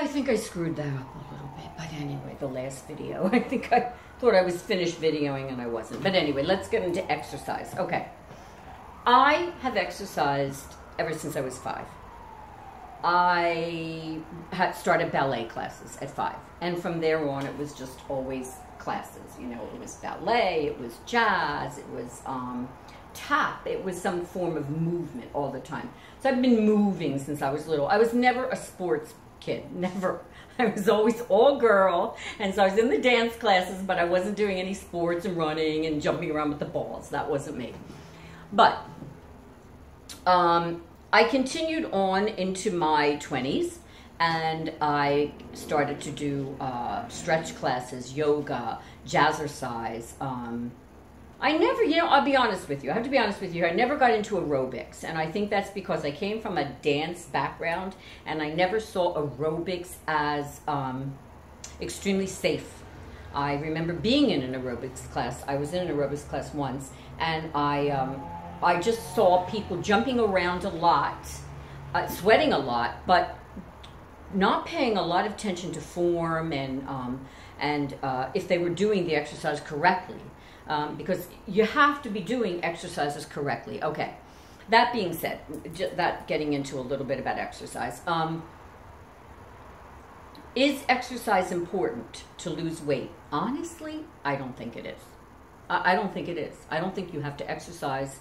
I think I screwed that up a little bit. But anyway, the last video, I think I thought I was finished videoing and I wasn't. But anyway, let's get into exercise. Okay. I have exercised ever since I was 5. I had started ballet classes at 5. And from there on, it was just always classes. You know, it was ballet, it was jazz, it was tap. It was some form of movement all the time. So I've been moving since I was little. I was never a sports kid, never. I was always all girl, and so I was in the dance classes, but I wasn't doing any sports and running and jumping around with the balls. That wasn't me. But I continued on into my 20s, and I started to do stretch classes, yoga, jazzercise. I never, I'll be honest with you. I have to be honest with you. I never got into aerobics, and I think that's because I came from a dance background, and I never saw aerobics as extremely safe. I remember being in an aerobics class. I was in an aerobics class once, and I just saw people jumping around a lot, sweating a lot, but not paying a lot of attention to form and if they were doing the exercise correctly. Because you have to be doing exercises correctly. Okay, that being said, that getting into a little bit about exercise. Is exercise important to lose weight? Honestly, I don't think it is. I don't think it is. I don't think you have to exercise.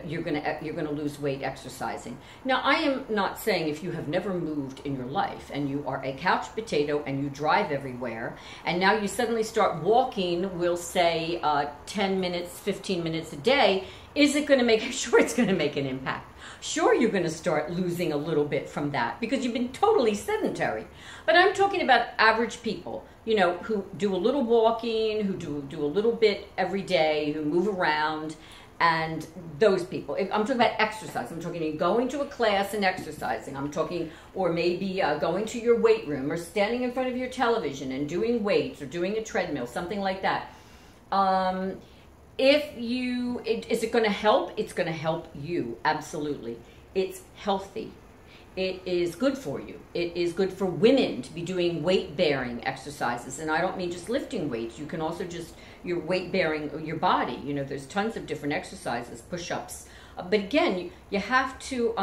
You're gonna lose weight exercising. Now, I am not saying if you have never moved in your life and you are a couch potato and you drive everywhere and now you suddenly start walking, we'll say 10 minutes, 15 minutes a day, is it going to make? Sure, it's going to make an impact. Sure, you're going to start losing a little bit from that because you've been totally sedentary. But I'm talking about average people, who do a little walking, who do a little bit every day, who move around. And those people, I'm talking about exercise. I'm talking going to a class and exercising. I'm talking, or maybe going to your weight room or standing in front of your television and doing weights or doing a treadmill, something like that. Is it going to help? It's going to help you, absolutely. It's healthy. It is good for you. It is good for women to be doing weight-bearing exercises. And I don't mean just lifting weights. You can also just, your weight-bearing your body. There's tons of different exercises, push-ups. But again, you have to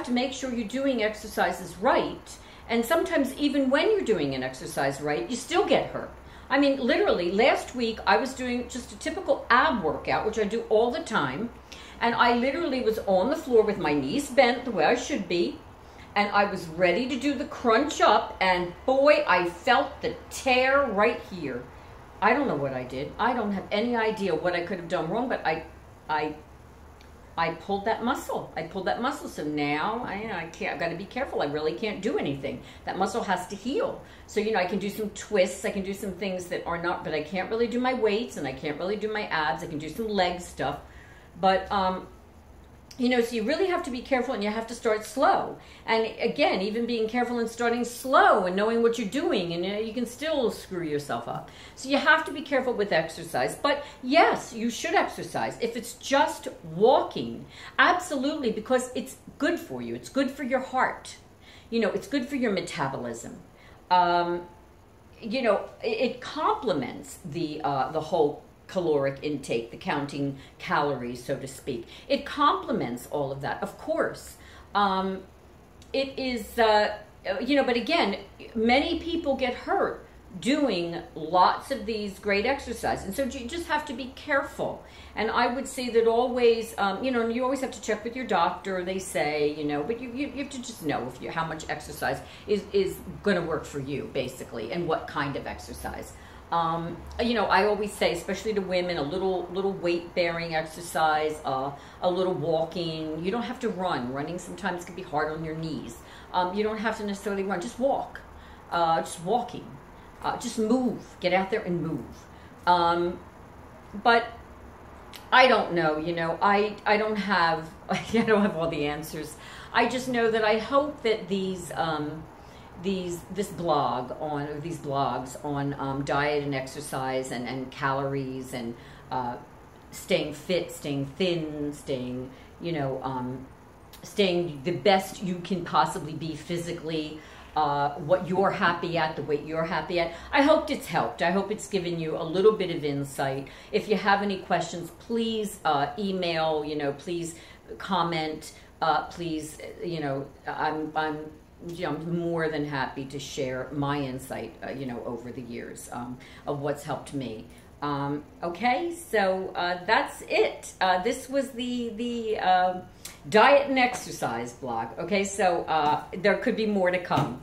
make sure you're doing exercises right. And sometimes even when you're doing an exercise right, you still get hurt. I mean, literally, last week I was doing just a typical ab workout, which I do all the time. And I literally was on the floor with my knees bent the way I should be. And I was ready to do the crunch up. And boy, I felt the tear right here. I don't know what I did. I don't have any idea what I could have done wrong. But I pulled that muscle. I pulled that muscle. So now I can't. I've got to be careful. I really can't do anything. That muscle has to heal. So, I can do some twists. I can do some things that are not, but I can't really do my weights and I can't really do my abs. I can do some leg stuff. But, so you really have to be careful and you have to start slow. And again, even being careful and starting slow and knowing what you're doing, and you can still screw yourself up. So you have to be careful with exercise. But yes, you should exercise. If it's just walking, absolutely, because it's good for you. It's good for your heart. It's good for your metabolism. It complements the whole caloric intake, the counting calories, so to speak. It complements all of that, of course. It is, but again, many people get hurt doing lots of these great exercises. And so you just have to be careful. And I would say that always, you always have to check with your doctor, they say, but you have to just know how much exercise is going to work for you, basically, and what kind of exercise. I always say, especially to women, a little weight-bearing exercise, a little walking. You don't have to run. Running sometimes can be hard on your knees. You don't have to necessarily run. Just walk. Just walking. Just move. Get out there and move. But I don't know. I don't have all the answers. I just know that I hope that these blogs on diet and exercise and calories and staying fit, staying thin, staying the best you can possibly be physically, what you're happy at, the weight you're happy at. I hope it's helped. I hope it's given you a little bit of insight. If you have any questions, please email, please comment, please, I'm more than happy to share my insight, over the years of what's helped me. Okay, so that's it. This was the diet and exercise blog. Okay, so there could be more to come.